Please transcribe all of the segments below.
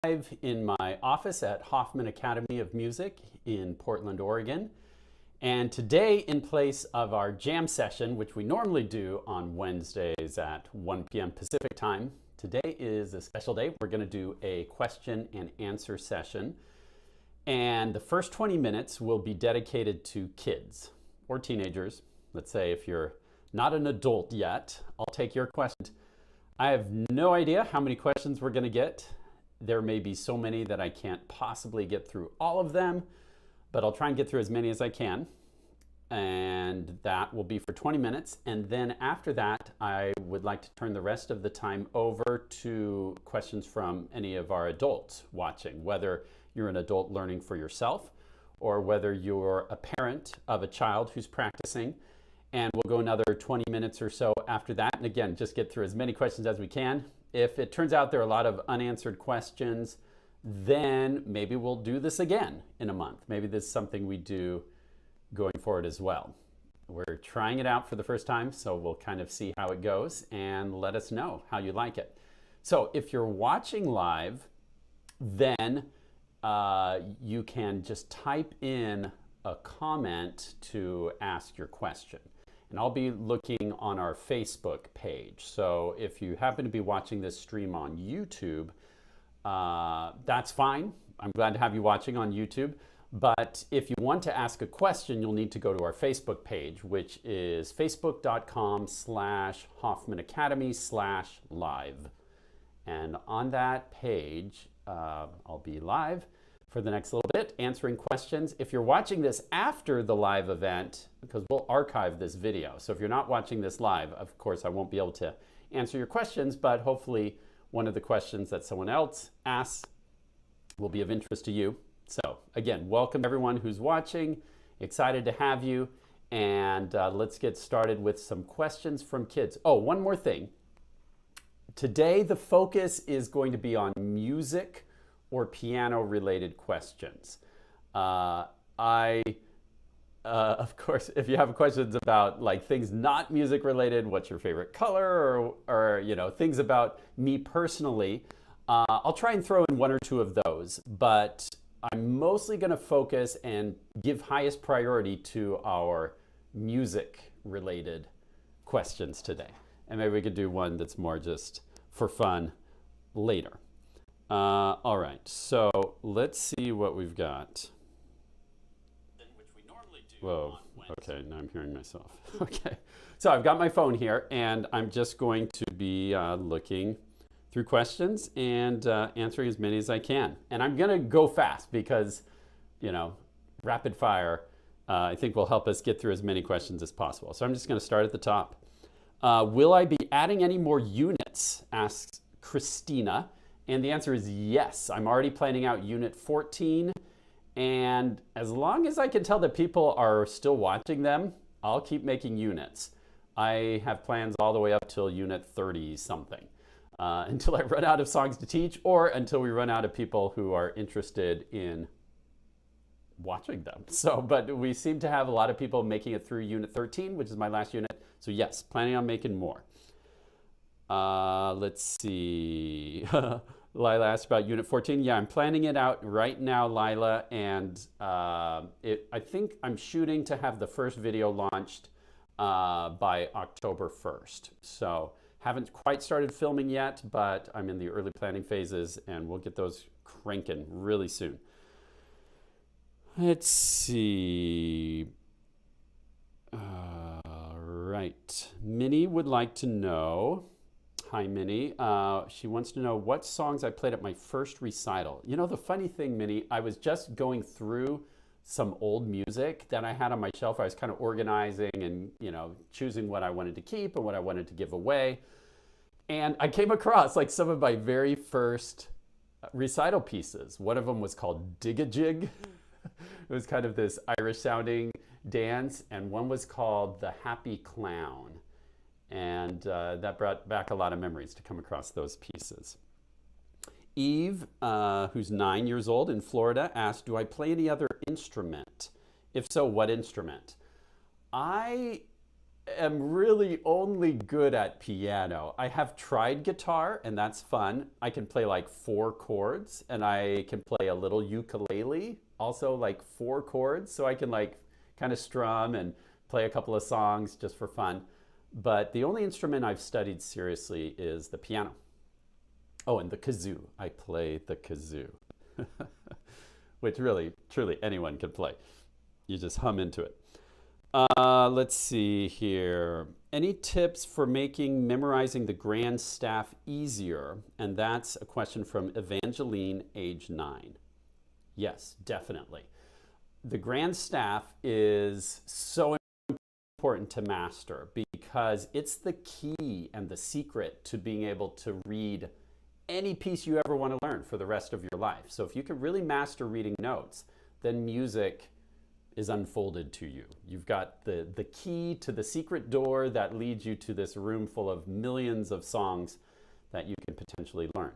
live in my office at Hoffman Academy of Music in Portland, Oregon. And today, in place of our jam session, which we normally do on Wednesdays at 1 p.m. Pacific time, today is a special day. We're going to do a question and answer session. And the first 20 minutes will be dedicated to kids or teenagers. Let's say if you're not an adult yet, I'll take your question. I have no idea how many questions we're going to get. There may be so many that I can't possibly get through all of them, but I'll try and get through as many as I can. And that will be for 20 minutes. And then after that, I would like to turn the rest of the time over to questions from any of our adults watching, whether you're an adult learning for yourself or whether you're a parent of a child who's practicing. And we'll go another 20 minutes or so after that. And again, just get through as many questions as we can. If it turns out there are a lot of unanswered questions, then maybe we'll do this again in a month. Maybe this is something we do going forward as well. We're trying it out for the first time, so we'll kind of see how it goes and let us know how you like it. So if you're watching live, then you can just type in a comment to ask your question. And I'll be looking on our Facebook page. So if you happen to be watching this stream on YouTube, that's fine. I'm glad to have you watching on YouTube. But if you want to ask a question, you'll need to go to our Facebook page, which is facebook.com/HoffmanAcademy/live. And on that page, I'll be live for the next little bit, answering questions. If you're watching this after the live event, because we'll archive this video. So if you're not watching this live, of course, I won't be able to answer your questions, but hopefully one of the questions that someone else asks will be of interest to you. So again, welcome everyone who's watching. Excited to have you. And let's get started with some questions from kids. Oh, one more thing. Today, the focus is going to be on music or piano related questions. Of course, if you have questions about like things not music related, what's your favorite color, or you know, things about me personally, I'll try and throw in one or two of those, but I'm mostly gonna focus and give highest priority to our music related questions today. And maybe we could do one that's more just for fun later. All right, so let's see what we've got. Whoa, okay, now I'm hearing myself. Okay, so I've got my phone here and I'm just going to be looking through questions and answering as many as I can. And I'm gonna go fast because, you know, rapid fire I think will help us get through as many questions as possible. So I'm just gonna start at the top. Will I be adding any more units, asks Christina. And the answer is yes. I'm already planning out unit 14. And as long as I can tell that people are still watching them, I'll keep making units. I have plans all the way up till unit 30 something, until I run out of songs to teach or until we run out of people who are interested in watching them. So, but we seem to have a lot of people making it through unit 13, which is my last unit. So yes, planning on making more. Let's see. Lila asked about unit 14. Yeah, I'm planning it out right now, Lila, and I think I'm shooting to have the first video launched by October 1st. So haven't quite started filming yet, but I'm in the early planning phases, and we'll get those cranking really soon. Let's see. Right. Minnie would like to know. Hi, Minnie. She wants to know what songs I played at my first recital. You know, the funny thing, Minnie, I was just going through some old music that I had on my shelf. I was kind of organizing and, you know, choosing what I wanted to keep and what I wanted to give away. And I came across like some of my very first recital pieces. One of them was called Dig-a-Jig. It was kind of this Irish sounding dance. And one was called The Happy Clown. And that brought back a lot of memories to come across those pieces. Eve, who's 9 years old in Florida, asked, do I play any other instrument? If so, what instrument? I am really only good at piano. I have tried guitar, and that's fun. I can play like 4 chords, and I can play a little ukulele, also like 4 chords. So I can like kind of strum and play a couple of songs just for fun. But the only instrument I've studied seriously is the piano. Oh, and the kazoo. I play the kazoo, which really, truly anyone can play. You just hum into it. Let's see here. Any tips for making memorizing the grand staff easier? And that's a question from Evangeline, age 9. Yes, definitely. The grand staff is so important to master because it's the key and the secret to being able to read any piece you ever want to learn for the rest of your life. So if you can really master reading notes, then music is unfolded to you. You've got the key to the secret door that leads you to this room full of millions of songs that you can potentially learn.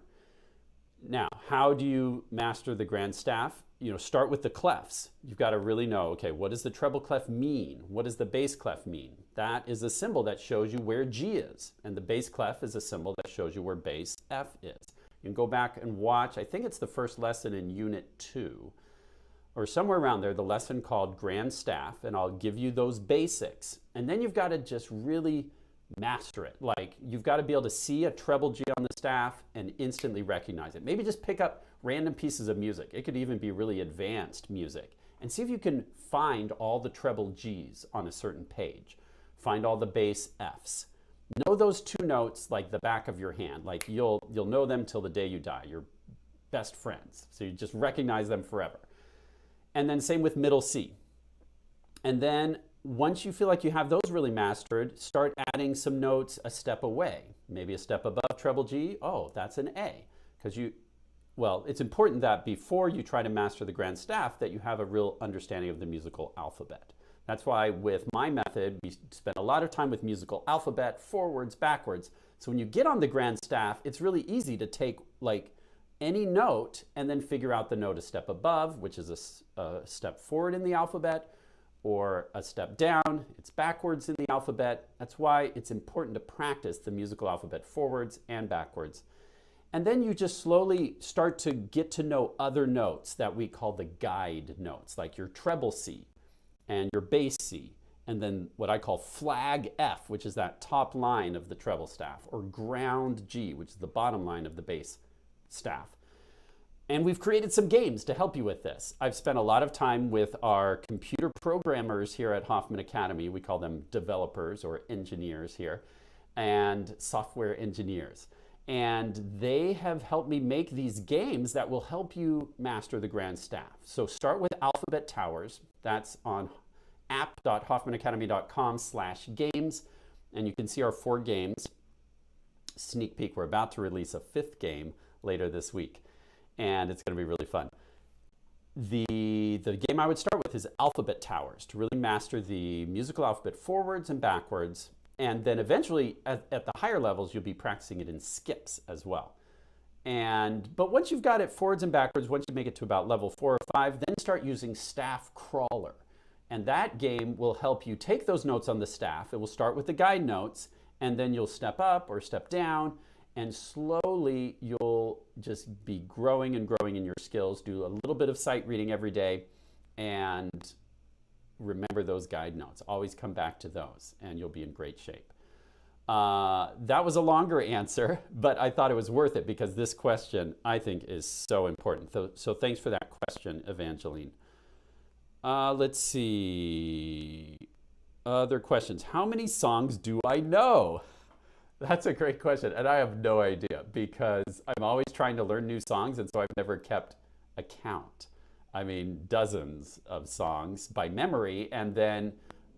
Now, how do you master the grand staff? Start with the clefs. You've got to really know, okay, what does the treble clef mean? What does the bass clef mean? That is a symbol that shows you where G is, and the bass clef is a symbol that shows you where bass F is. You can go back and watch, I think it's the first lesson in Unit 2, or somewhere around there, the lesson called Grand Staff, and I'll give you those basics. And then you've got to just really master it. Like, you've got to be able to see a treble G on the staff and instantly recognize it. Maybe just pick up random pieces of music. It could even be really advanced music. And see if you can find all the treble Gs on a certain page. Find all the bass Fs. Know those 2 notes like the back of your hand. Like, you'll know them till the day you die. You're best friends. So you just recognize them forever. And then same with middle C. And then once you feel like you have those really mastered, start adding some notes a step away. Maybe a step above treble G. Oh, that's an A. Because it's important that before you try to master the grand staff that you have a real understanding of the musical alphabet. That's why with my method, we spend a lot of time with musical alphabet, forwards, backwards. So when you get on the grand staff, it's really easy to take like any note and then figure out the note a step above, which is a step forward in the alphabet, or a step down, it's backwards in the alphabet. That's why it's important to practice the musical alphabet forwards and backwards. And then you just slowly start to get to know other notes that we call the guide notes, like your treble C and your bass C, and then what I call flag F, which is that top line of the treble staff, or ground G, which is the bottom line of the bass staff. And we've created some games to help you with this. I've spent a lot of time with our computer programmers here at Hoffman Academy. We call them developers or engineers here, and software engineers. And they have helped me make these games that will help you master the grand staff. So start with Alphabet Towers. That's on app.hoffmanacademy.com/games. And you can see our 4 games. Sneak peek, we're about to release a 5th game later this week. And it's going to be really fun. The game I would start with is Alphabet Towers, to really master the musical alphabet forwards and backwards. And then eventually, at the higher levels, you'll be practicing it in skips as well. But once you've got it forwards and backwards, once you make it to about level 4 or 5, then start using Staff Crawler. And that game will help you take those notes on the staff. It will start with the guide notes, and then you'll step up or step down, and slowly you'll just be growing and growing in your skills. Do a little bit of sight reading every day, and remember those guide notes. Always come back to those, and you'll be in great shape. That was a longer answer, but I thought it was worth it because this question, I think, is so important. So thanks for that question, Evangeline. Let's see. Other questions. How many songs do I know? That's a great question, and I have no idea because I'm always trying to learn new songs, and so I've never kept a count. I mean, dozens of songs by memory, and then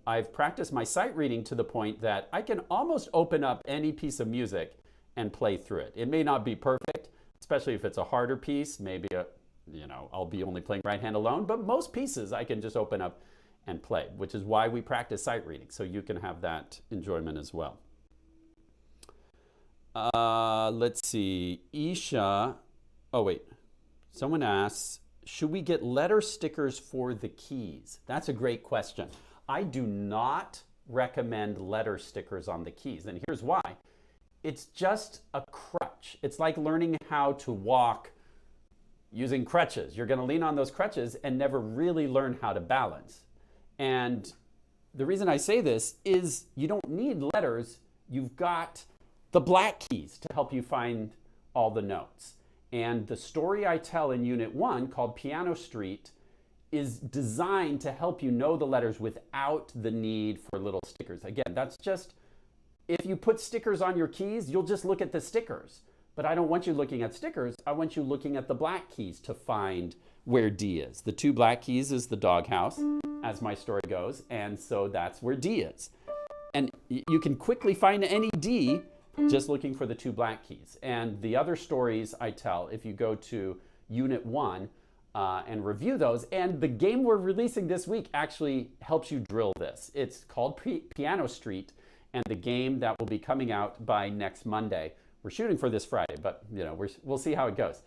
I've practiced my sight reading to the point that I can almost open up any piece of music and play through it. It may not be perfect, especially if it's a harder piece. Maybe, I'll be only playing right hand alone, but most pieces I can just open up and play, which is why we practice sight reading, so you can have that enjoyment as well. Let's see. Isha. Oh, wait. Someone asks, should we get letter stickers for the keys? That's a great question. I do not recommend letter stickers on the keys. And here's why. It's just a crutch. It's like learning how to walk using crutches. You're going to lean on those crutches and never really learn how to balance. And the reason I say this is you don't need letters. You've got the black keys to help you find all the notes. And the story I tell in Unit 1 called Piano Street is designed to help you know the letters without the need for little stickers. Again, that's just, if you put stickers on your keys, you'll just look at the stickers. But I don't want you looking at stickers. I want you looking at the black keys to find where D is. The 2 black keys is the doghouse, as my story goes, and so that's where D is. And you can quickly find any D just looking for the 2 black keys. And the other stories I tell, if you go to Unit 1 and review those, and the game we're releasing this week actually helps you drill this. It's called Piano Street, and the game that will be coming out by next Monday. We're shooting for this Friday, but we'll see how it goes.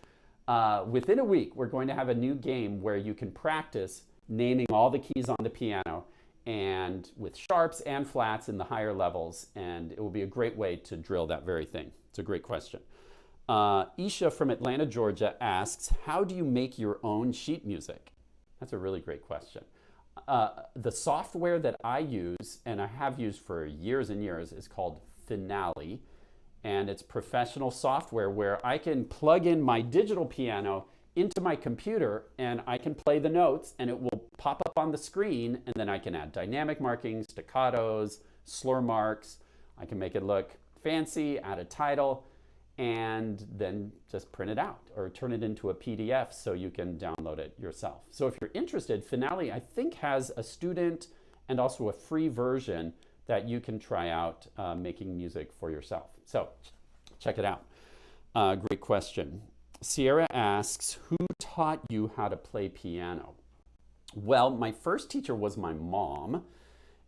Within a week, we're going to have a new game where you can practice naming all the keys on the piano, and with sharps and flats in the higher levels, and it will be a great way to drill that very thing. It's a great question. Isha from Atlanta, Georgia asks, how do you make your own sheet music? That's a really great question. The software that I use, and I have used for years and years, is called Finale. And it's professional software where I can plug in my digital piano into my computer and I can play the notes and it will pop up on the screen, and then I can add dynamic markings, staccatos, slur marks. I can make it look fancy, add a title, and then just print it out or turn it into a PDF so you can download it yourself. So if you're interested, Finale I think has a student and also a free version that you can try out making music for yourself. So check it out. Great question. Sierra asks, who taught you how to play piano? Well, my first teacher was my mom,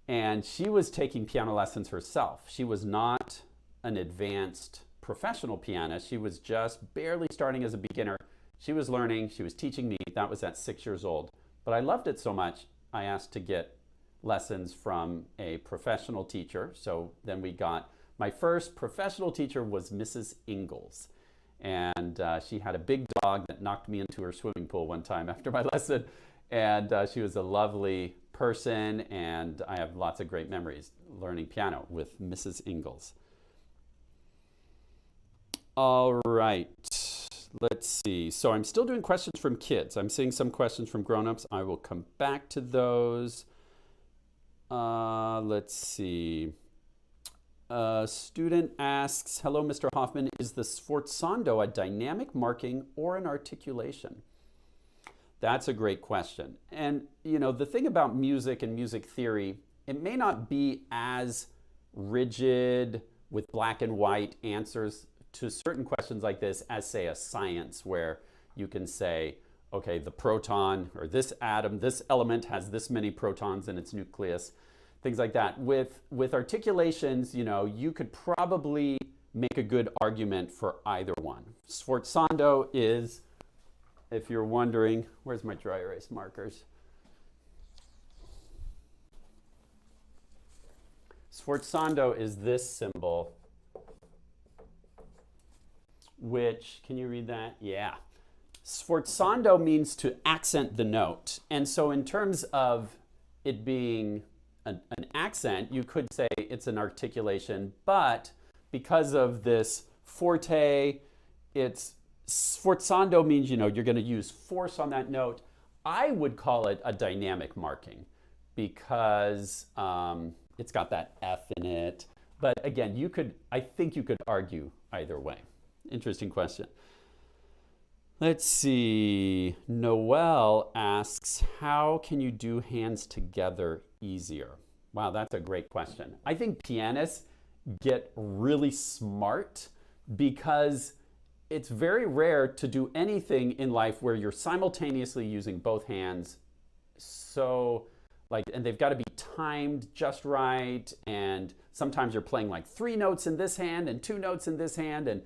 and she was taking piano lessons herself. She was not an advanced professional pianist. She was just barely starting as a beginner. She was learning, she was teaching me. That was at 6 years old. But I loved it so much, I asked to get lessons from a professional teacher. So then we got, my first professional teacher was Mrs. Ingalls. And she had a big dog that knocked me into her swimming pool one time after my lesson. And she was a lovely person, and I have lots of great memories learning piano with Mrs. Ingalls. All right, let's see. So I'm still doing questions from kids. I'm seeing some questions from grown-ups. I will come back to those. Let's see. A student asks, hello, Mr. Hoffman, is the sforzando a dynamic marking or an articulation? That's a great question. And, the thing about music and music theory, it may not be as rigid with black and white answers to certain questions like this as, say, a science, where you can say, okay, the proton or this atom, this element has this many protons in its nucleus. Things like that. With articulations, you could probably make a good argument for either one. Sforzando is, if you're wondering, where's my dry erase markers? Sforzando is this symbol, which, can you read that? Yeah. Sforzando means to accent the note. And so in terms of it being an accent, you could say it's an articulation, but because of this forte, it's sforzando means, you're going to use force on that note. I would call it a dynamic marking because it's got that F in it. But again, I think you could argue either way. Interesting question. Let's see. Noelle asks, how can you do hands together easier? Wow, that's a great question. I think pianists get really smart because it's very rare to do anything in life where you're simultaneously using both hands. And they've got to be timed just right. And sometimes you're playing like 3 notes in this hand and 2 notes in this hand. And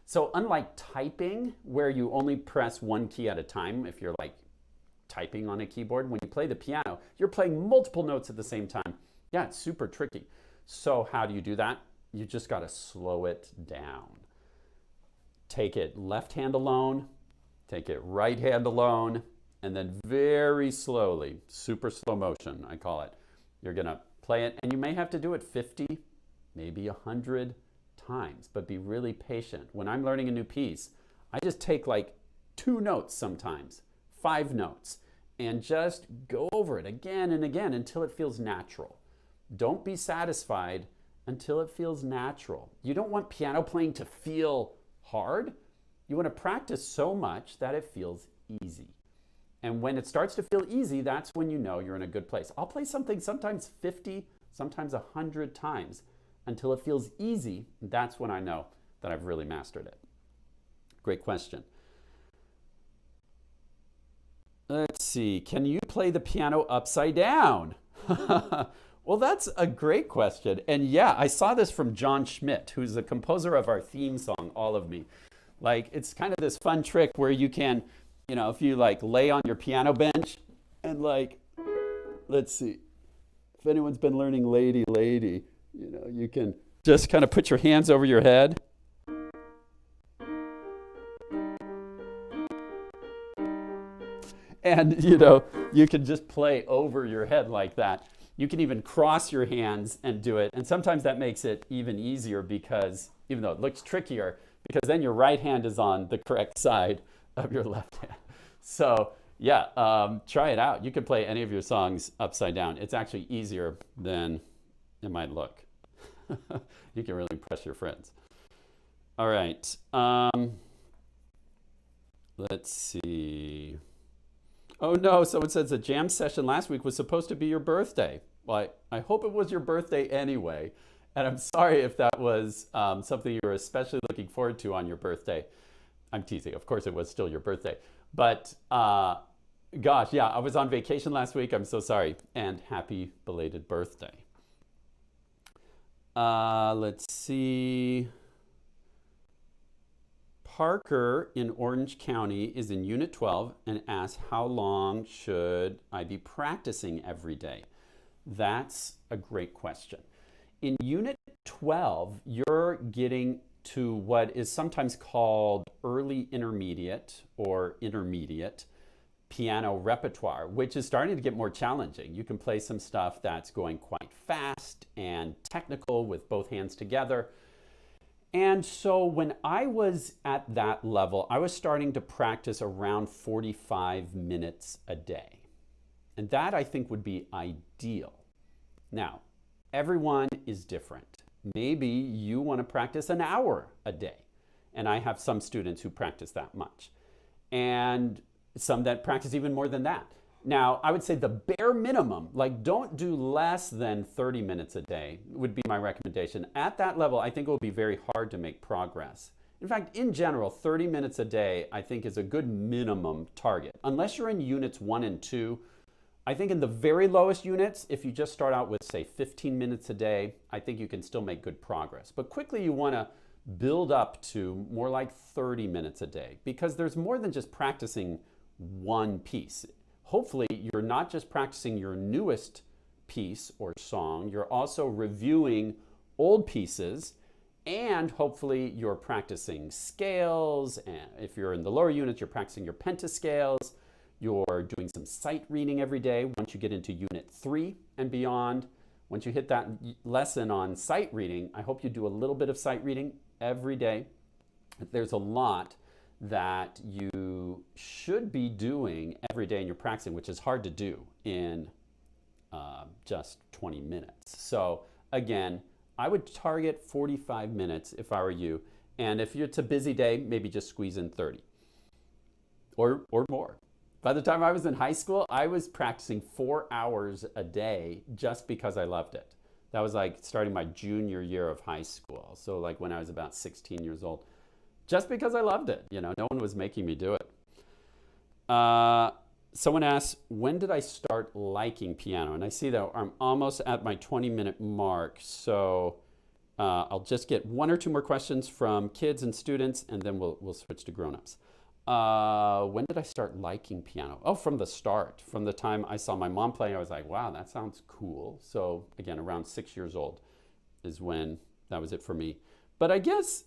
so unlike typing, where you only press 1 key at a time, if you're like typing on a keyboard, when you play the piano, you're playing multiple notes at the same time. Yeah, it's super tricky. So how do you do that? You just got to slow it down. Take it left hand alone, take it right hand alone, and then very slowly, super slow motion, I call it, you're going to play it. And you may have to do it 50, maybe 100 times, but be really patient. When I'm learning a new piece, I just take like 2 notes sometimes, 5 notes, and just go over it again and again until it feels natural. Don't be satisfied until it feels natural. You don't want piano playing to feel hard. You want to practice so much that it feels easy. And when it starts to feel easy, that's when you know you're in a good place. I'll play something sometimes 50, sometimes 100 times until it feels easy. That's when I know that I've really mastered it. Great question. Let's see, can you play the piano upside down? Well, that's a great question. And yeah, I saw this from John Schmidt, who's the composer of our theme song, All of Me. Like, it's kind of this fun trick where you can, you know, if you like lay on your piano bench and like, let's see, if anyone's been learning Lady, Lady, you know, you can just kind of put your hands over your head. And, you know, you can just play over your head like that. You can even cross your hands and do it. And sometimes that makes it even easier because, even though it looks trickier, because then your right hand is on the correct side of your left hand. So yeah, try it out. You can play any of your songs upside down. It's actually easier than it might look. You can really impress your friends. All right. Let's see. Oh no, someone says the jam session last week was supposed to be your birthday. Well, I hope it was your birthday anyway. And I'm sorry if that was something you were especially looking forward to on your birthday. I'm teasing. Of course, it was still your birthday. But gosh, yeah, I was on vacation last week. I'm so sorry. And happy belated birthday. Let's see. Parker in Orange County is in Unit 12 and asks, how long should I be practicing every day? That's a great question. In Unit 12, you're getting to what is sometimes called early intermediate or intermediate piano repertoire, which is starting to get more challenging. You can play some stuff that's going quite fast and technical with both hands together. And so when I was at that level, I was starting to practice around 45 minutes a day. And that I think would be ideal. Now, everyone is different. Maybe you want to practice an hour a day. And I have some students who practice that much. And some that practice even more than that. Now, I would say the bare minimum, like don't do less than 30 minutes a day would be my recommendation. At that level, I think it will be very hard to make progress. In fact, in general, 30 minutes a day, I think is a good minimum target. Unless you're in units 1 and 2, I think in the very lowest units, if you just start out with, say, 15 minutes a day, I think you can still make good progress. But quickly, you want to build up to more like 30 minutes a day because there's more than just practicing one piece. Hopefully, you're not just practicing your newest piece or song, you're also reviewing old pieces, and hopefully you're practicing scales. And if you're in the lower units, you're practicing your pentascales. You're doing some sight reading every day. Once you get into Unit 3 and beyond, once you hit that lesson on sight reading, I hope you do a little bit of sight reading every day. There's a lot that you should be doing every day in your practicing, which is hard to do in just 20 minutes. So again, I would target 45 minutes if I were you. And if it's a busy day, maybe just squeeze in 30 or more. By the time I was in high school, I was practicing 4 hours a day just because I loved it. That was like starting my junior year of high school. So like when I was about 16 years old. Just because I loved it, you know, no one was making me do it. Someone asks, when did I start liking piano? And I see that I'm almost at my 20-minute mark, so I'll just get 1 or 2 more questions from kids and students, and then we'll switch to grown-ups. When did I start liking piano? Oh, from the start. From the time I saw my mom playing, I was like, wow, that sounds cool. So again, around 6 years old is when that was it for me. But I guess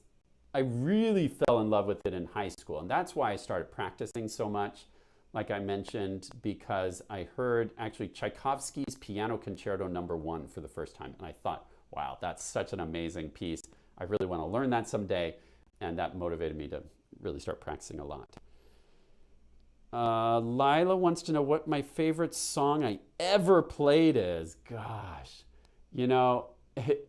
I really fell in love with it in high school. And that's why I started practicing so much, like I mentioned, because I heard actually Tchaikovsky's Piano Concerto No. 1 for the first time. And I thought, wow, that's such an amazing piece. I really want to learn that someday. And that motivated me to really start practicing a lot. Lila wants to know what my favorite song I ever played is. Gosh, you know,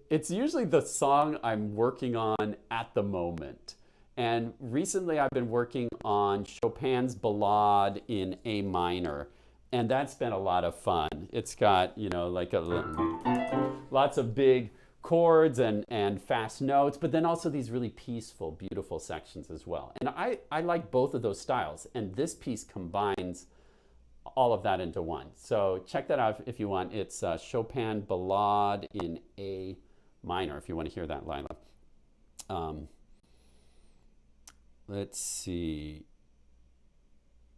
it's usually the song I'm working on at the moment. And recently I've been working on Chopin's Ballade in A minor. And that's been a lot of fun. It's got, you know, like lots of big chords and fast notes, but then also these really peaceful, beautiful sections as well. And I like both of those styles. And this piece combines all of that into one. So check that out if you want. It's Chopin Ballade in A minor, if you want to hear that, Lila. Let's see.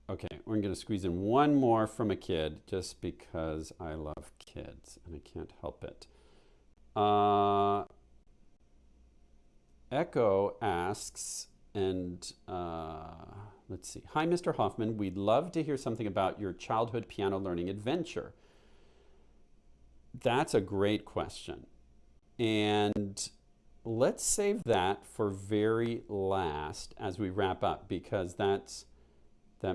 Okay, we're going to squeeze in one more from a kid just because I love kids and I can't help it. Echo asks, and let's see. Hi, Mr. Hoffman. We'd love to hear something about your childhood piano learning adventure. That's a great question. And let's save that for very last as we wrap up, because that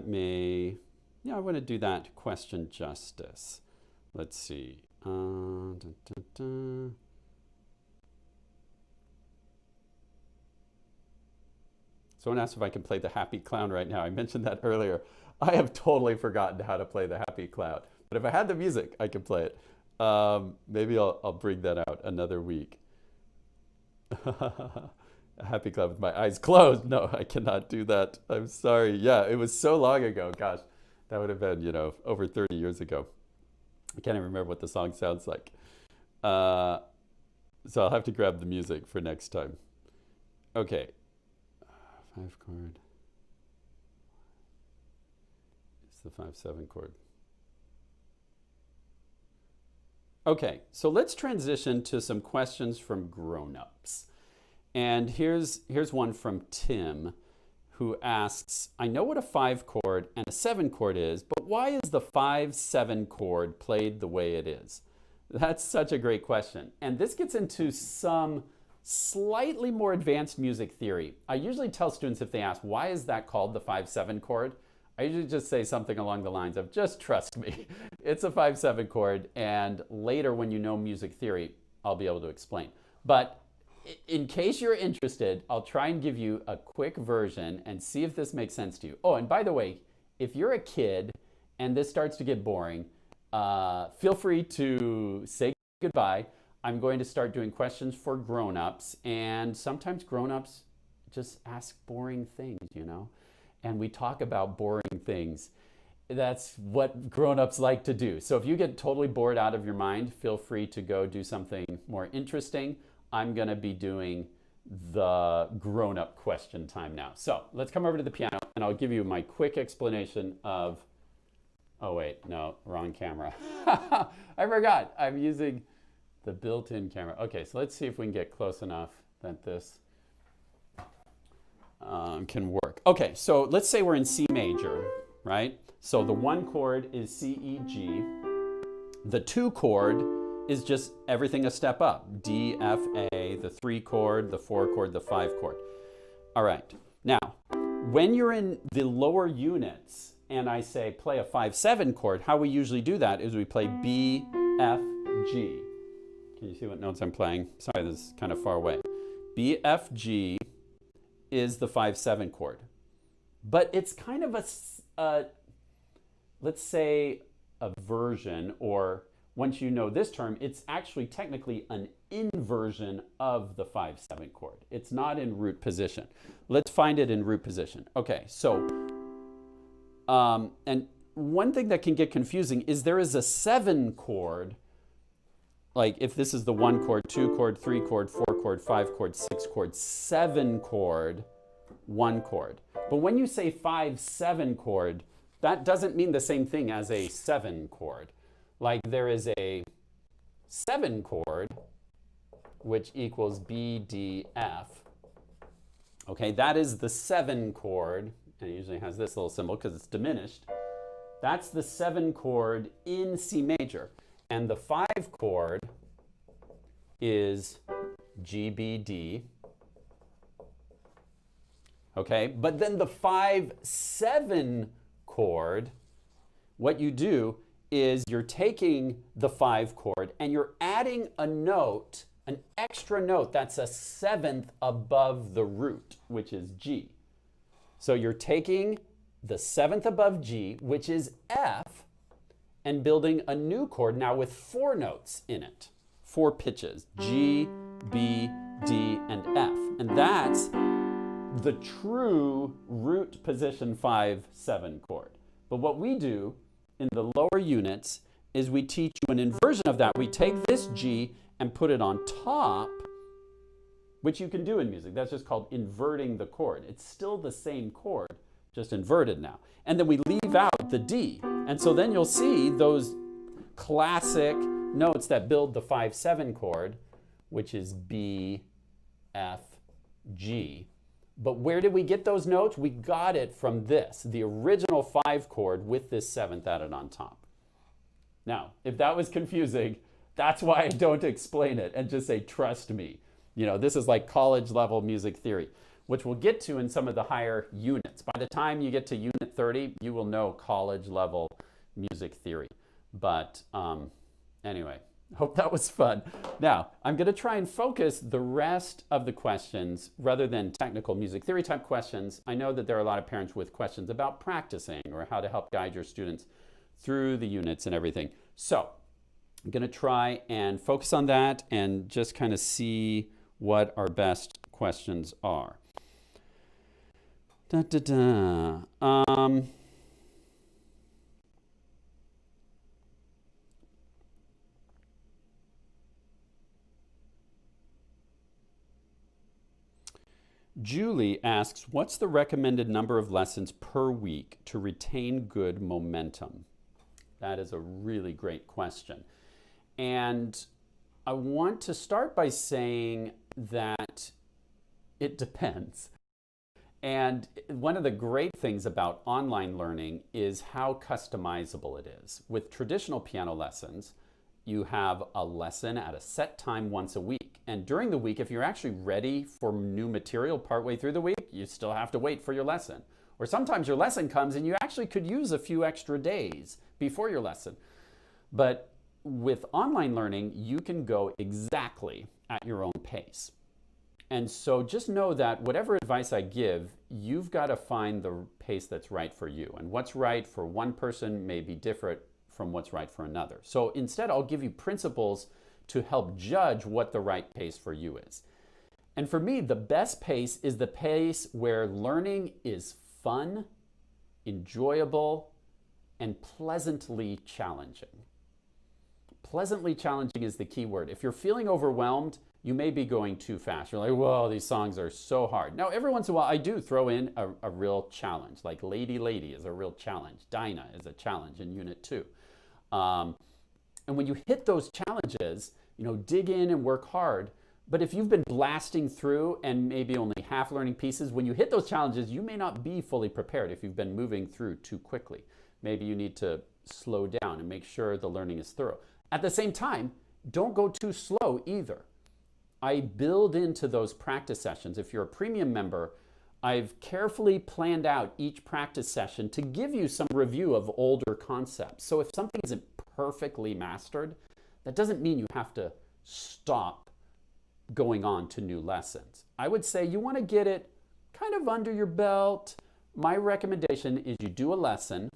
may, yeah, I want to do that question justice. Let's see. Someone asked if I can play the Happy Clown right now. I mentioned that earlier. I have totally forgotten how to play the Happy Clown. But if I had the music, I could play it. Maybe I'll bring that out another week. A Happy Clown with my eyes closed. No, I cannot do that. I'm sorry. Yeah, it was so long ago. Gosh, that would have been, you know, over 30 years ago. I can't even remember what the song sounds like. So I'll have to grab the music for next time. Okay. 5 chord. It's the 5/7 chord. Okay, so let's transition to some questions from grown-ups. And here's one from Tim, who asks, I know what a 5 chord and a 7 chord is, but why is the 5/7 chord played the way it is? That's such a great question. And this gets into some slightly more advanced music theory. I usually tell students if they ask, why is that called the 5/7 chord? I usually just say something along the lines of, just trust me. It's a 5/7 chord, and later when you know music theory, I'll be able to explain. But in case you're interested, I'll try and give you a quick version and see if this makes sense to you. Oh, and by the way, if you're a kid and this starts to get boring, feel free to say goodbye. I'm going to start doing questions for grown-ups, and sometimes grown-ups just ask boring things, you know, and we talk about boring things. That's what grown-ups like to do. So if you get totally bored out of your mind, feel free to go do something more interesting. I'm going to be doing the grown-up question time now. So let's come over to the piano, and I'll give you my quick explanation of, oh wait, no, wrong camera. I forgot, I'm using the built-in camera. Okay, so let's see if we can get close enough that this can work. Okay, so let's say we're in C major, right? So the 1 chord is C, E, G. The 2 chord is just everything a step up. D, F, A, the 3 chord, the 4 chord, the 5 chord. All right, now, when you're in the lower units and I say play a 5/7 chord, how we usually do that is we play B, F, G. Can you see what notes I'm playing? Sorry, this is kind of far away. B, F, G is the 5/7 chord. But it's kind of a let's say, a version, or once you know this term, it's actually technically an inversion of the 5/7 chord. It's not in root position. Let's find it in root position. Okay, so, and one thing that can get confusing is there is a 7 chord. Like if this is the 1 chord, 2 chord, 3 chord, 4 chord, 5 chord, 6 chord, 7 chord, 1 chord. But when you say 5-7 chord, that doesn't mean the same thing as a 7 chord. Like there is a 7 chord, which equals B, D, F. Okay, that is the 7 chord, and it usually has this little symbol because it's diminished. That's the 7 chord in C major. And the 5 chord is G, B, D. Okay, but then the 5-7 chord, what you do is you're taking the 5 chord and you're adding a note, an extra note that's a 7th above the root, which is G. So you're taking the 7th above G, which is F, and building a new chord now with 4 notes in it, 4 pitches, G, B, D, and F. And that's the true root position 5-7 chord. But what we do in the lower units is we teach you an inversion of that. We take this G and put it on top, which you can do in music. That's just called inverting the chord. It's still the same chord, just inverted now. And then we leave out the D. And so then you'll see those classic notes that build the 5-7 chord, which is B, F, G. But where did we get those notes? We got it from this, the original 5 chord with this 7th added on top. Now, if that was confusing, that's why I don't explain it and just say, trust me. You know, this is like college level music theory, which we'll get to in some of the higher units. By the time you get to unit 30, you will know college level music theory. But anyway, hope that was fun. Now, I'm going to try and focus the rest of the questions rather than technical music theory type questions. I know that there are a lot of parents with questions about practicing or how to help guide your students through the units and everything. So I'm going to try and focus on that and just kind of see what our best questions are. Julie asks, what's the recommended number of lessons per week to retain good momentum? That is a really great question. And I want to start by saying that it depends. And one of the great things about online learning is how customizable it is. With traditional piano lessons, you have a lesson at a set time once a week. And during the week, if you're actually ready for new material partway through the week, you still have to wait for your lesson. Or sometimes your lesson comes and you actually could use a few extra days before your lesson. But with online learning, you can go exactly at your own pace. And so just know that whatever advice I give, you've got to find the pace that's right for you. And what's right for one person may be different from what's right for another. So instead, I'll give you principles to help judge what the right pace for you is. And for me, the best pace is the pace where learning is fun, enjoyable, and pleasantly challenging. Pleasantly challenging is the key word. If you're feeling overwhelmed, you may be going too fast. You're like, whoa, these songs are so hard. Now, every once in a while, I do throw in a real challenge, like Lady Lady is a real challenge. Dinah is a challenge in Unit 2. And when you hit those challenges, you know, dig in and work hard. But if you've been blasting through and maybe only half learning pieces, when you hit those challenges, you may not be fully prepared if you've been moving through too quickly. Maybe you need to slow down and make sure the learning is thorough. At the same time, don't go too slow either. I build into those practice sessions. If you're a premium member, I've carefully planned out each practice session to give you some review of older concepts. So if something isn't perfectly mastered, that doesn't mean you have to stop going on to new lessons. I would say you want to get it kind of under your belt. My recommendation is you do a lesson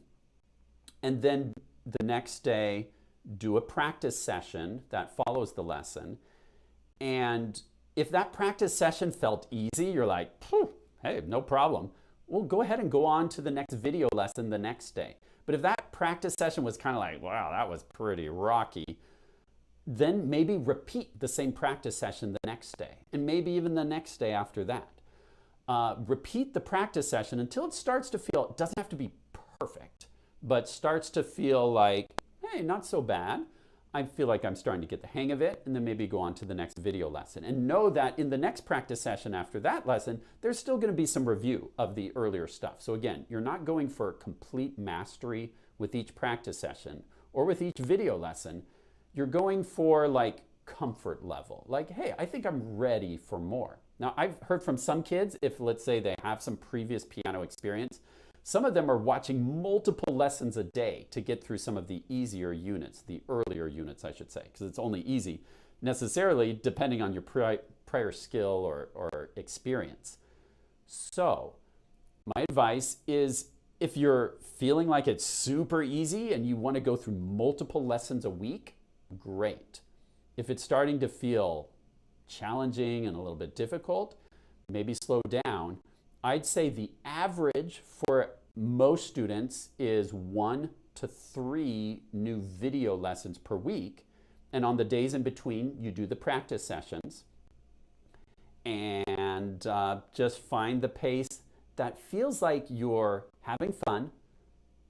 and then the next day do a practice session that follows the lesson. And if that practice session felt easy, you're like, hey, no problem. Well, go ahead and go on to the next video lesson the next day. But if that practice session was kind of like, wow, that was pretty rocky, then maybe repeat the same practice session the next day, and maybe even the next day after that. repeat the practice session until it starts to feel, it doesn't have to be perfect, but starts to feel like, hey, not so bad. I feel like I'm starting to get the hang of it, and then maybe go on to the next video lesson. And know that in the next practice session after that lesson, there's still going to be some review of the earlier stuff. So again, you're not going for complete mastery with each practice session or with each video lesson. You're going for like comfort level. Like, hey, I think I'm ready for more. Now, I've heard from some kids, if let's say they have some previous piano experience, some of them are watching multiple lessons a day to get through some of the easier units, the earlier units, I should say, because it's only easy necessarily depending on your prior skill or experience. So my advice is, if you're feeling like it's super easy and you want to go through multiple lessons a week, great. If it's starting to feel challenging and a little bit difficult, maybe slow down. I'd say the average for most students is 1 to 3 new video lessons per week. And on the days in between, you do the practice sessions. And just find the pace that feels like you're having fun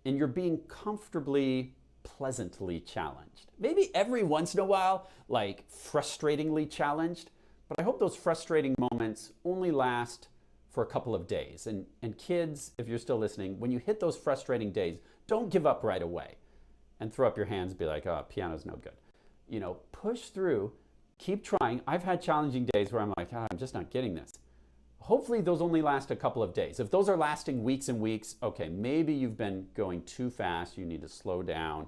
and you're being comfortably, pleasantly challenged. Maybe every once in a while, like frustratingly challenged, but I hope those frustrating moments only last for a couple of days. And kids, if you're still listening, when you hit those frustrating days, don't give up right away and throw up your hands and be like, oh, piano's no good. You know, push through, keep trying. I've had challenging days where I'm like, oh, I'm just not getting this. Hopefully those only last a couple of days. If those are lasting weeks and weeks, okay, maybe you've been going too fast. You need to slow down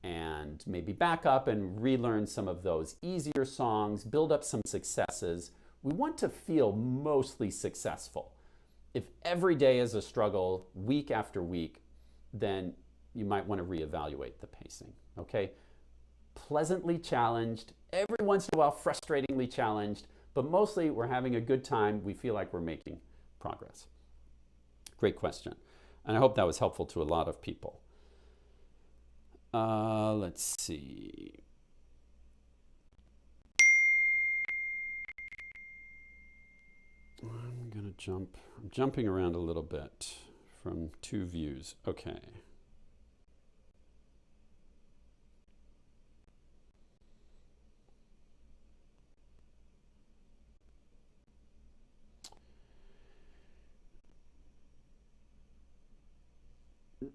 and maybe back up and relearn some of those easier songs, build up some successes. We want to feel mostly successful. If every day is a struggle, week after week, then you might want to reevaluate the pacing, okay? Pleasantly challenged, every once in a while frustratingly challenged, but mostly we're having a good time. We feel like we're making progress. Great question. And I hope that was helpful to a lot of people. Let's see. I'm jumping around a little bit from 2 views. Okay.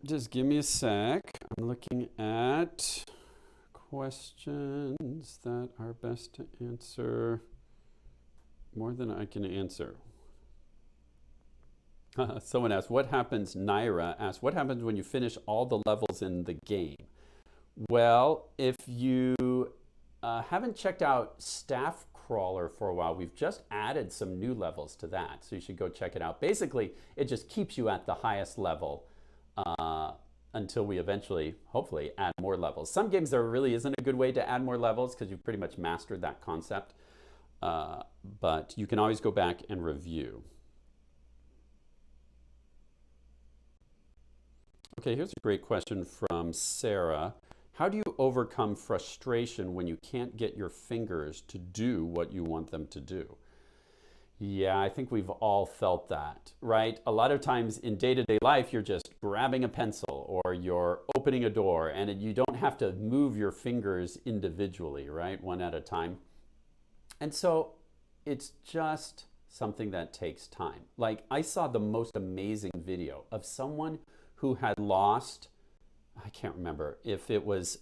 Just give me a sec. I'm looking at questions that are best to answer. More than I can answer. Someone asked, what happens, Naira asked, what happens when you finish all the levels in the game? Well, if you haven't checked out Staff Crawler for a while, we've just added some new levels to that. So you should go check it out. Basically, it just keeps you at the highest level until we eventually, hopefully, add more levels. Some games there really isn't a good way to add more levels because you've pretty much mastered that concept. But you can always go back and review. Okay, here's a great question from Sarah. How do you overcome frustration when you can't get your fingers to do what you want them to do? Yeah, I think we've all felt that, right? A lot of times in day-to-day life, you're just grabbing a pencil or you're opening a door and you don't have to move your fingers individually, right? One at a time. And so it's just something that takes time. Like I saw the most amazing video of someone who had lost, I can't remember if it was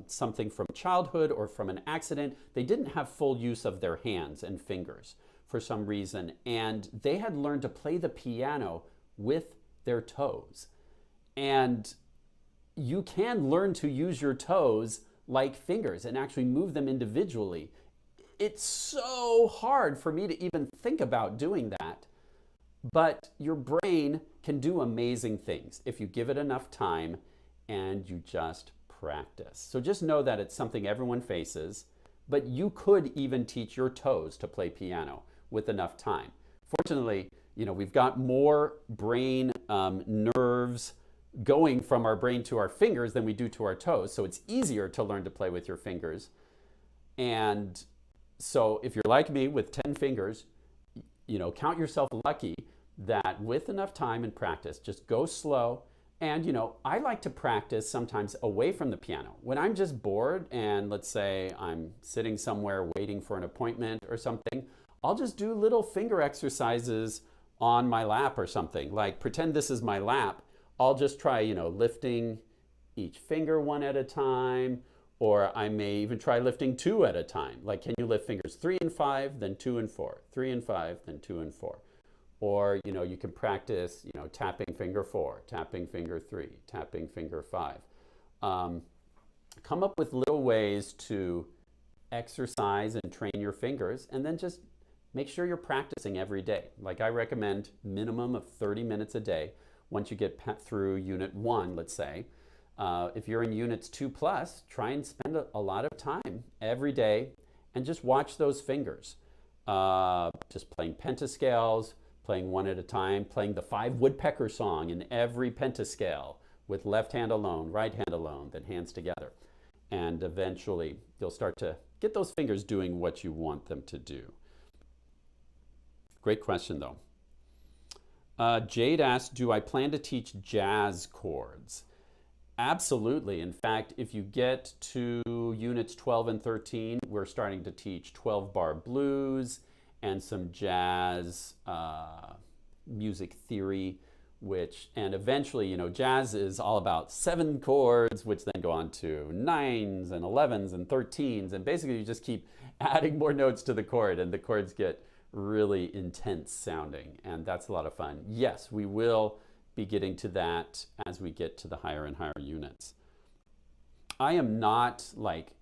something from childhood or from an accident. They didn't have full use of their hands and fingers for some reason, and they had learned to play the piano with their toes. And you can learn to use your toes like fingers and actually move them individually. It's so hard for me to even think about doing that, but your brain can do amazing things if you give it enough time and you just practice. So just know that it's something everyone faces, but you could even teach your toes to play piano with enough time. Fortunately, you know, we've got more brain nerves going from our brain to our fingers than we do to our toes, so it's easier to learn to play with your fingers. And so if you're like me with 10 fingers, you know, count yourself lucky, that with enough time and practice, just go slow. And, I like to practice sometimes away from the piano. When I'm just bored and let's say I'm sitting somewhere waiting for an appointment or something, I'll just do little finger exercises on my lap or something. Like pretend this is my lap. I'll just try, lifting each finger one at a time, or I may even try lifting two at a time. Like, can you lift fingers 3 and 5, then 2 and 4, 3 and 5, then 2 and 4. Or, you can practice, tapping finger 4, tapping finger 3, tapping finger 5. Come up with little ways to exercise and train your fingers, and then just make sure you're practicing every day. Like I recommend minimum of 30 minutes a day. Once you get through unit 1, let's say, if you're in units 2 plus, try and spend a lot of time every day and just watch those fingers. Just playing pentascales, playing one at a time, playing the 5 woodpecker song in every pentascale with left hand alone, right hand alone, then hands together. And eventually you'll start to get those fingers doing what you want them to do. Great question though. Jade asked, do I plan to teach jazz chords? Absolutely. In fact, if you get to units 12 and 13, we're starting to teach 12-bar blues and some jazz music theory, and eventually, jazz is all about 7 chords, which then go on to 9s and 11s and 13s. And basically, you just keep adding more notes to the chord, and the chords get really intense sounding. And that's a lot of fun. Yes, we will be getting to that as we get to the higher and higher units. I am not like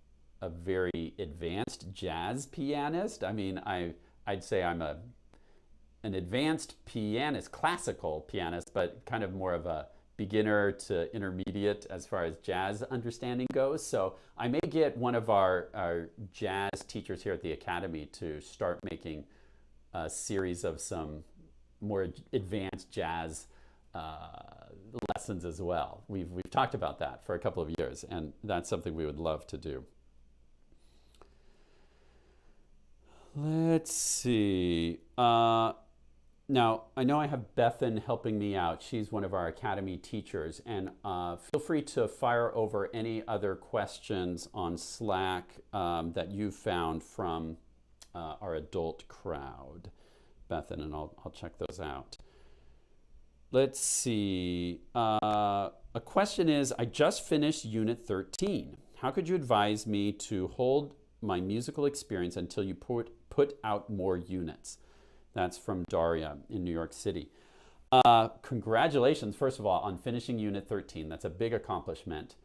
a very advanced jazz pianist. I mean, I'd say I'm an advanced pianist, classical pianist, but kind of more of a beginner to intermediate as far as jazz understanding goes. So I may get one of our jazz teachers here at the Academy to start making a series of some more advanced jazz lessons as well. We've talked about that for a couple of years, and that's something we would love to do. Let's see. Now, I know I have Bethan helping me out. She's one of our Academy teachers, and feel free to fire over any other questions on Slack that you've found from our adult crowd, Bethan, and I'll check those out. Let's see. A question is, I just finished Unit 13. How could you advise me to hold my musical experience until you put out more units? That's from Daria in New York City. Congratulations, first of all, on finishing Unit 13. That's a big accomplishment.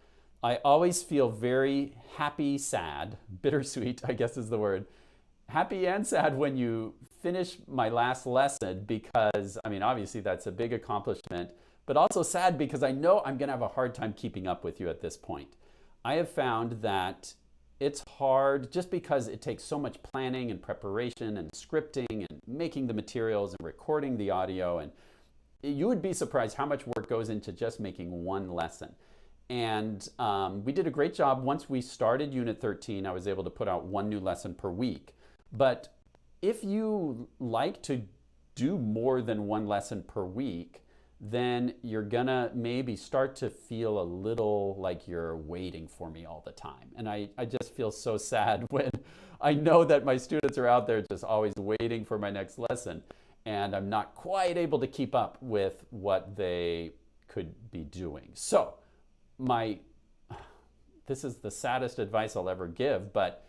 I always feel very happy, sad, bittersweet, I guess is the word. Happy and sad when you finish my last lesson because, I mean, obviously that's a big accomplishment, but also sad because I know I'm going to have a hard time keeping up with you at this point. I have found that it's hard just because it takes so much planning and preparation and scripting and making the materials and recording the audio. And you would be surprised how much work goes into just making one lesson. And we did a great job. Once we started Unit 13, I was able to put out 1 new lesson per week. But if you like to do more than 1 lesson per week, then you're gonna maybe start to feel a little like you're waiting for me all the time. And I just feel so sad when I know that my students are out there just always waiting for my next lesson, and I'm not quite able to keep up with what they could be doing. So this is the saddest advice I'll ever give, but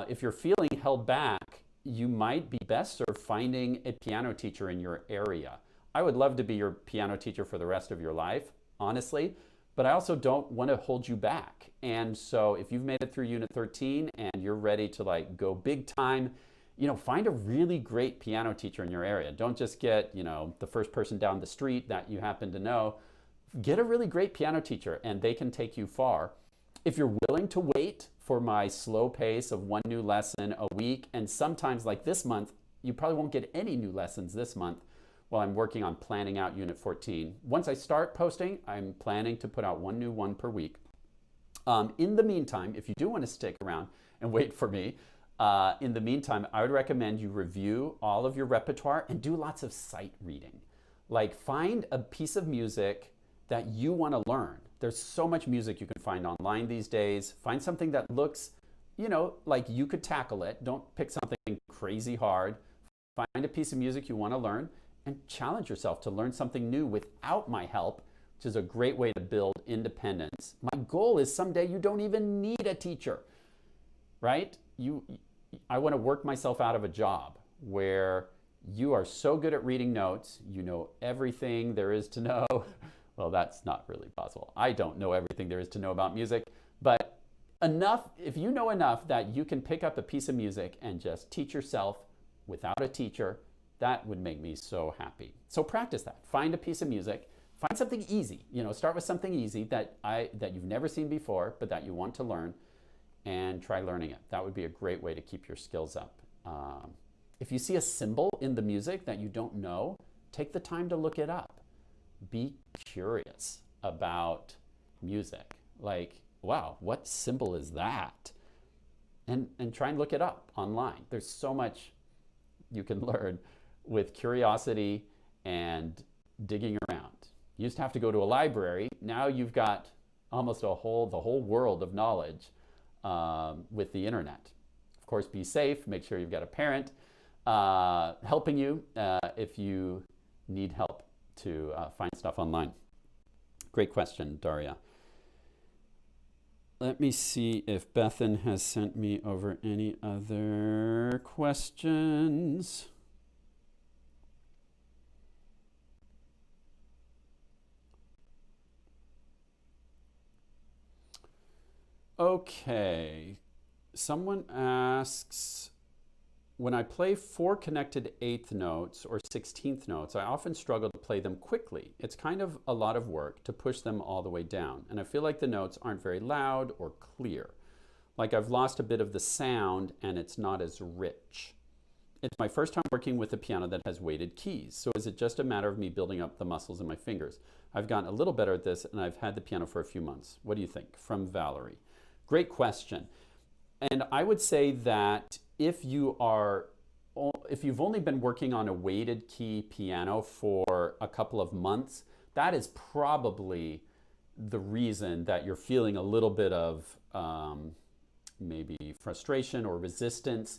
if you're feeling held back, you might be best served finding a piano teacher in your area. I would love to be your piano teacher for the rest of your life, honestly, but I also don't want to hold you back. And so if you've made it through Unit 13 and you're ready to like go big time, find a really great piano teacher in your area. Don't just get, the first person down the street that you happen to know. Get a really great piano teacher and they can take you far. If you're willing to wait for my slow pace of 1 new lesson a week, and sometimes like this month, you probably won't get any new lessons this month while I'm working on planning out Unit 14. Once I start posting, I'm planning to put out 1 new one per week. In the meantime, if you do want to stick around and wait for me, In the meantime, I would recommend you review all of your repertoire and do lots of sight reading. Like find a piece of music that you want to learn. There's so much music you can find online these days. Find something that looks, like you could tackle it. Don't pick something crazy hard. Find a piece of music you want to learn and challenge yourself to learn something new without my help, which is a great way to build independence. My goal is someday you don't even need a teacher, right? I want to work myself out of a job where you are so good at reading notes, you know everything there is to know. Well, that's not really possible. I don't know everything there is to know about music, but enough, if you know enough that you can pick up a piece of music and just teach yourself without a teacher, that would make me so happy. So practice that. Find a piece of music. Find something easy. Start with something easy that you've never seen before, but that you want to learn, and try learning it. That would be a great way to keep your skills up. If you see a symbol in the music that you don't know, take the time to look it up. Be curious about music. Like, wow, what symbol is that? And try and look it up online. There's so much you can learn with curiosity and digging around. You used to have to go to a library. Now you've got almost the whole world of knowledge with the internet. Of course, be safe. Make sure you've got a parent helping you if you need help to find stuff online. Great question, Daria. Let me see if Bethan has sent me over any other questions. Okay, someone asks, when I play 4 connected 8th notes or 16th notes, I often struggle to play them quickly. It's kind of a lot of work to push them all the way down, and I feel like the notes aren't very loud or clear. Like I've lost a bit of the sound and it's not as rich. It's my first time working with a piano that has weighted keys, so is it just a matter of me building up the muscles in my fingers? I've gotten a little better at this and I've had the piano for a few months. What do you think? From Valerie. Great question. And I would say that if you've only been working on a weighted key piano for a couple of months, that is probably the reason that you're feeling a little bit of maybe frustration or resistance.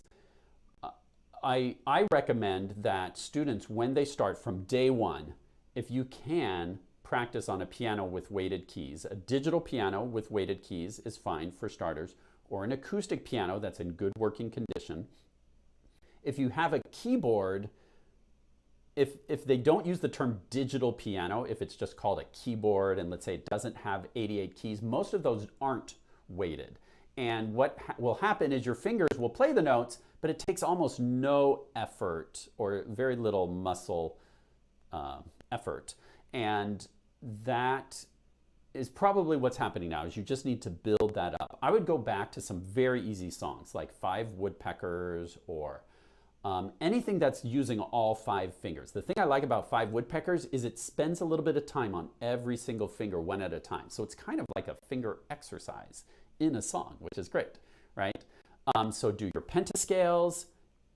I recommend that students, when they start from day one, if you can, practice on a piano with weighted keys. A digital piano with weighted keys is fine for starters, or an acoustic piano that's in good working condition. If you have a keyboard, if they don't use the term digital piano, if it's just called a keyboard and let's say it doesn't have 88 keys, most of those aren't weighted. And what will happen is your fingers will play the notes, but it takes almost no effort or very little muscle effort. And that is probably what's happening now, is you just need to build that up. I would go back to some very easy songs like 5 Woodpeckers or anything that's using all 5 fingers. The thing I like about 5 Woodpeckers is it spends a little bit of time on every single finger one at a time. So it's kind of like a finger exercise in a song, which is great, right? So do your pentascales,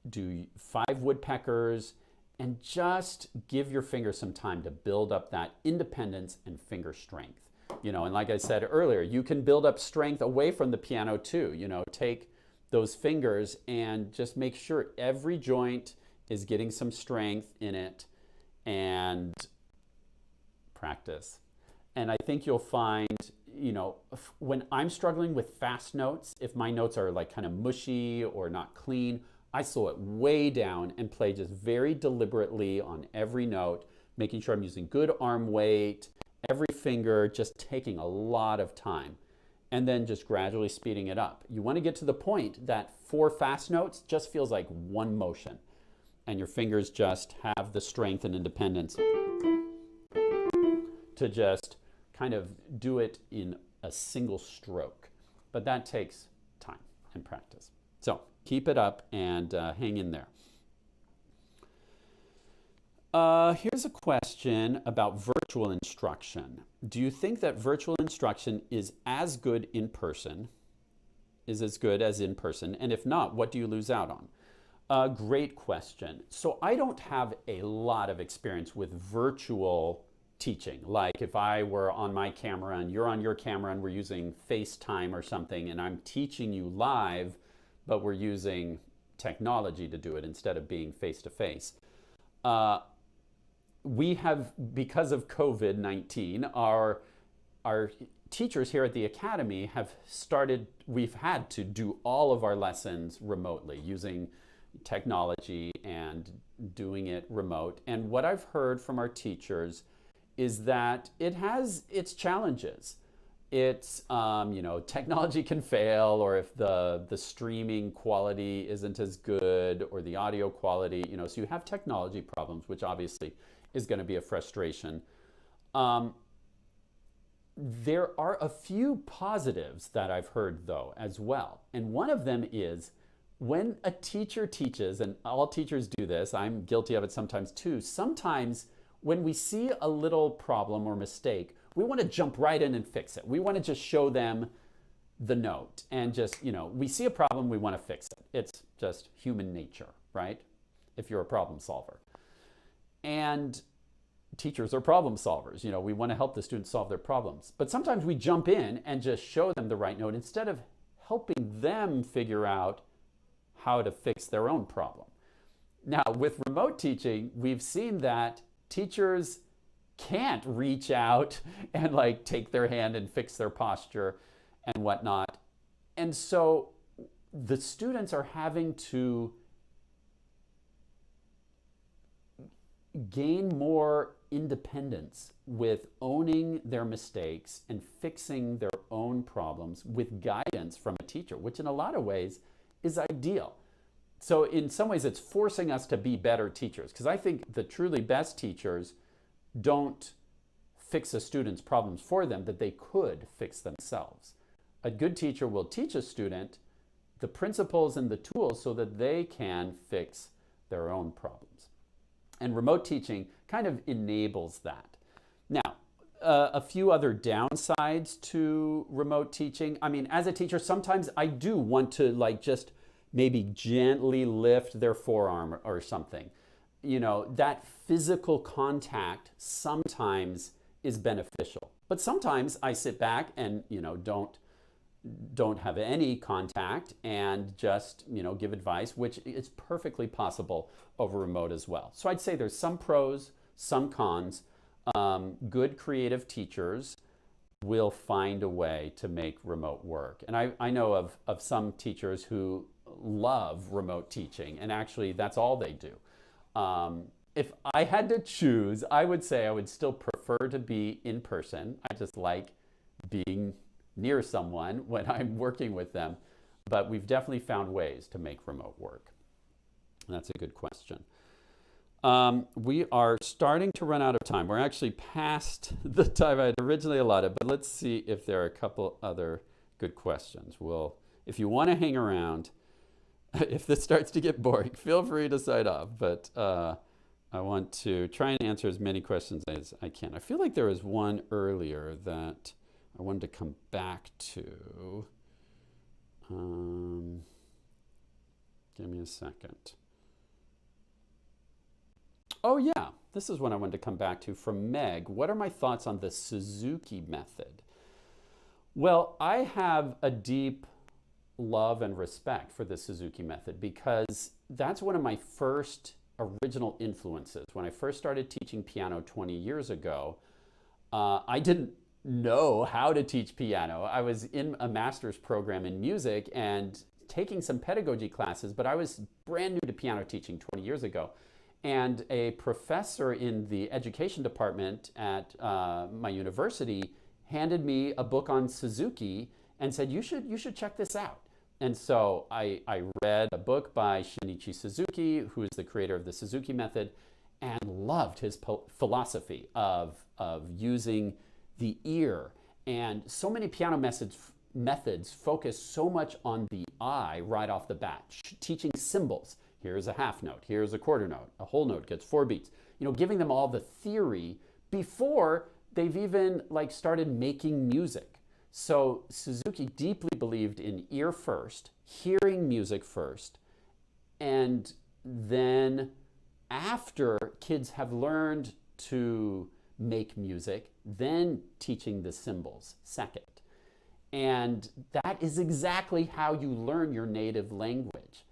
do 5 Woodpeckers, and just give your fingers some time to build up that independence and finger strength. And like I said earlier, you can build up strength away from the piano too. Take those fingers and just make sure every joint is getting some strength in it and practice. And I think you'll find, when I'm struggling with fast notes, if my notes are like kind of mushy or not clean, I slow it way down and play just very deliberately on every note, making sure I'm using good arm weight, every finger, just taking a lot of time, and then just gradually speeding it up. You want to get to the point that 4 fast notes just feels like one motion, and your fingers just have the strength and independence to just kind of do it in a single stroke. But that takes time and practice. So keep it up and hang in there. Here's a question about virtual instruction. Do you think that virtual instruction is as good in person is as good as in person? And if not, what do you lose out on? Great question. So I don't have a lot of experience with virtual teaching. Like if I were on my camera and you're on your camera and we're using FaceTime or something and I'm teaching you live, but we're using technology to do it instead of being face to face. We have, because of COVID-19, our teachers here at the Academy have started, we've had to do all of our lessons remotely using technology and doing it remote. And what I've heard from our teachers is that it has its challenges. It's, technology can fail, or if the streaming quality isn't as good, or the audio quality, so you have technology problems, which obviously is going to be a frustration. There are a few positives that I've heard, though, as well. And one of them is when a teacher teaches, and all teachers do this, I'm guilty of it sometimes too, sometimes when we see a little problem or mistake, we want to jump right in and fix it. We want to just show them the note and just, we see a problem, we want to fix it. It's just human nature, right? If you're a problem solver. And teachers are problem solvers. We want to help the students solve their problems. But sometimes we jump in and just show them the right note instead of helping them figure out how to fix their own problem. Now, with remote teaching, we've seen that teachers can't reach out and take their hand and fix their posture and whatnot. And so the students are having to gain more independence with owning their mistakes and fixing their own problems with guidance from a teacher, which in a lot of ways is ideal. So in some ways it's forcing us to be better teachers, because I think the truly best teachers don't fix a student's problems for them that they could fix themselves. A good teacher will teach a student the principles and the tools so that they can fix their own problems. And remote teaching kind of enables that. Now, a few other downsides to remote teaching. I mean, as a teacher, sometimes I do want to just maybe gently lift their forearm or something. That physical contact sometimes is beneficial. But sometimes I sit back and, don't have any contact and just, give advice, which is perfectly possible over remote as well. So I'd say there's some pros, some cons. Good creative teachers will find a way to make remote work. And I know of some teachers who love remote teaching, and actually that's all they do. If I had to choose, I would say I would still prefer to be in person. I just like being near someone when I'm working with them, but we've definitely found ways to make remote work. And that's a good question. We are starting to run out of time. We're actually past the time I had originally allotted, but let's see if there are a couple other good questions. Well, if you want to hang around, if this starts to get boring, feel free to sign off, but I want to try and answer as many questions as I can. I feel like there was one earlier that I wanted to come back to. Give me a second. Oh yeah, this is one I wanted to come back to from Meg. What are my thoughts on the Suzuki method? Well, I have a deep love and respect for the Suzuki method because that's one of my first original influences. When I first started teaching piano 20 years ago, I didn't know how to teach piano. I was in a master's program in music and taking some pedagogy classes, but I was brand new to piano teaching 20 years ago. And a professor in the education department at my university handed me a book on Suzuki and said, you should check this out. And so I read a book by Shinichi Suzuki, who is the creator of the Suzuki Method, and loved his philosophy of using the ear. And so many piano methods focus so much on the eye right off the bat, teaching symbols. Here's a half note, here's a quarter note, a whole note gets 4 beats. Giving them all the theory before they've even started making music. So Suzuki deeply believed in ear first, hearing music first, and then after kids have learned to make music, then teaching the symbols second. And that is exactly how you learn your native language.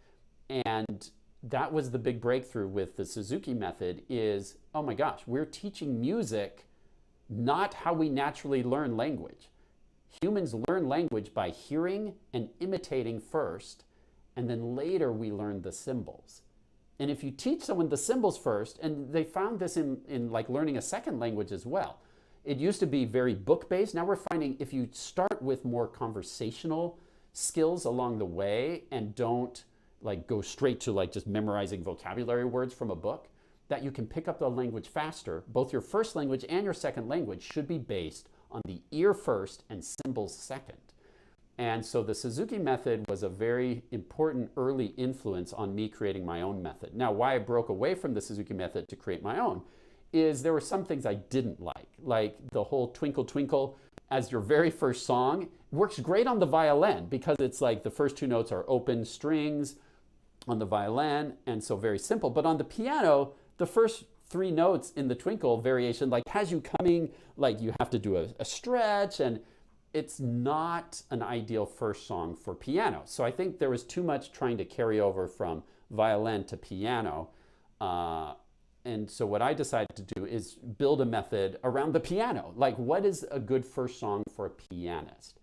And that was the big breakthrough with the Suzuki method is, oh my gosh, we're teaching music, not how we naturally learn language. Humans learn language by hearing and imitating first, and then later we learn the symbols. And if you teach someone the symbols first, and they found this in like learning a second language as well. It used to be very book-based. Now we're finding if you start with more conversational skills along the way and don't like go straight to like just memorizing vocabulary words from a book, that you can pick up the language faster. Both your first language and your second language should be based on the ear first and symbols second. And so the Suzuki method was a very important early influence on me creating my own method. Now, why I broke away from the Suzuki method to create my own is there were some things I didn't like the whole Twinkle Twinkle as your very first song. Works great on the violin because it's like the first two notes are open strings on the violin, and so very simple. But on the piano, the first three notes in the Twinkle variation like has you coming, like you have to do a stretch, and it's not an ideal first song for piano. So I think there was too much trying to carry over from violin to piano. And so what I decided to do is build a method around the piano. Like, what is a good first song for a pianist?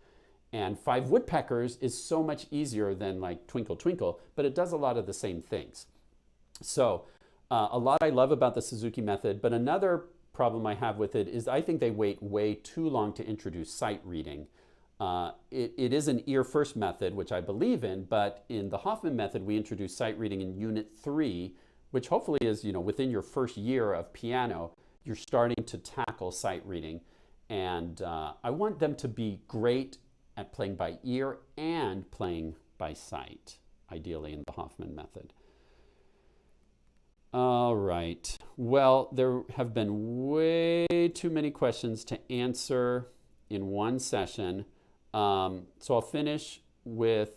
And Five Woodpeckers is so much easier than like Twinkle Twinkle, but it does a lot of the same things. So a lot I love about the Suzuki method, but another problem I have with it is I think they wait way too long to introduce sight reading. It is an ear first method, which I believe in, but in the Hoffman method, we introduced sight reading in Unit 3, which hopefully is, within your first year of piano, you're starting to tackle sight reading. And I want them to be great at playing by ear and playing by sight, ideally in the Hoffman method. All right. Well, there have been way too many questions to answer in one session. So I'll finish with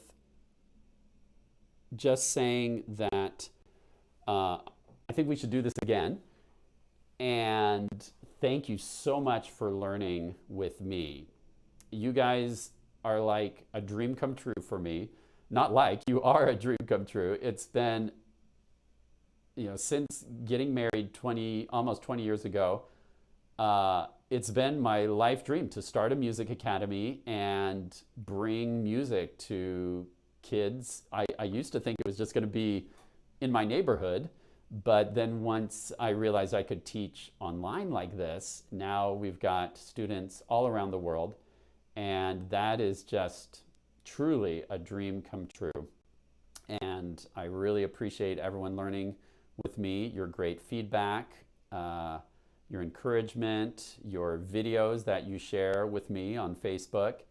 just saying that I think we should do this again. And thank you so much for learning with me. You guys are like a dream come true for me. Not like, you are a dream come true. It's been, since getting married almost 20 years ago, it's been my life dream to start a music academy and bring music to kids. I used to think it was just going to be in my neighborhood, but then once I realized I could teach online like this, now we've got students all around the world, and that is just truly a dream come true. And I really appreciate everyone learning with me, your great feedback, your encouragement, your videos that you share with me on Facebook.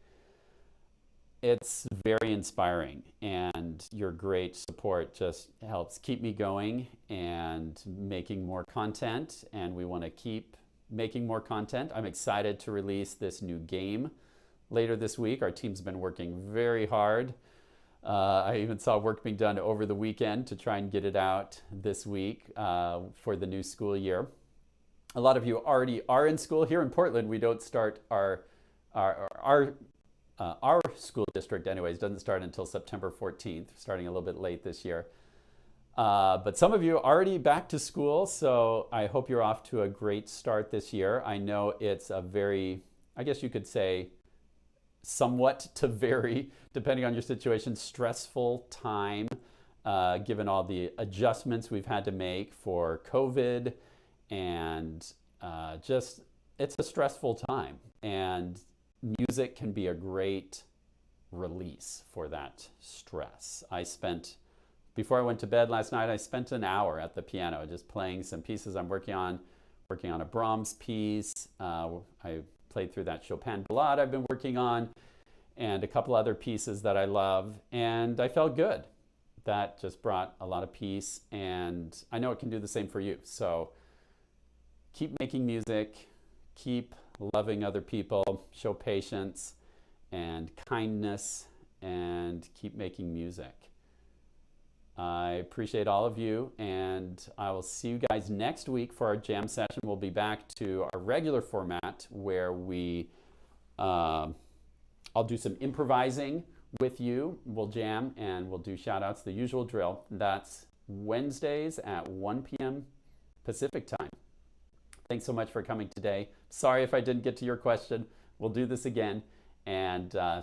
It's very inspiring, and your great support just helps keep me going and making more content, and we want to keep making more content. I'm excited to release this new game later this week. Our team's been working very hard. I even saw work being done over the weekend to try and get it out this week for the new school year. A lot of you already are in school. Here in Portland, we don't start our school district anyways doesn't start until September 14th, starting a little bit late this year. But some of you are already back to school, so I hope you're off to a great start this year. I know it's a very, I guess you could say, somewhat to very, depending on your situation, stressful time, given all the adjustments we've had to make for COVID, and just, it's a stressful time. And music can be a great release for that stress. Before I went to bed last night, I spent an hour at the piano just playing some pieces I'm working on a Brahms piece. I played through that Chopin ballade I've been working on, and a couple other pieces that I love, and I felt good. That just brought a lot of peace, and I know it can do the same for you. So keep making music, keep loving other people, show patience, and kindness, and keep making music. I appreciate all of you, and I will see you guys next week for our jam session. We'll be back to our regular format where I'll do some improvising with you. We'll jam and we'll do shout outs, the usual drill. That's Wednesdays at 1 p.m. Pacific time. Thanks so much for coming today. Sorry if I didn't get to your question. We'll do this again. And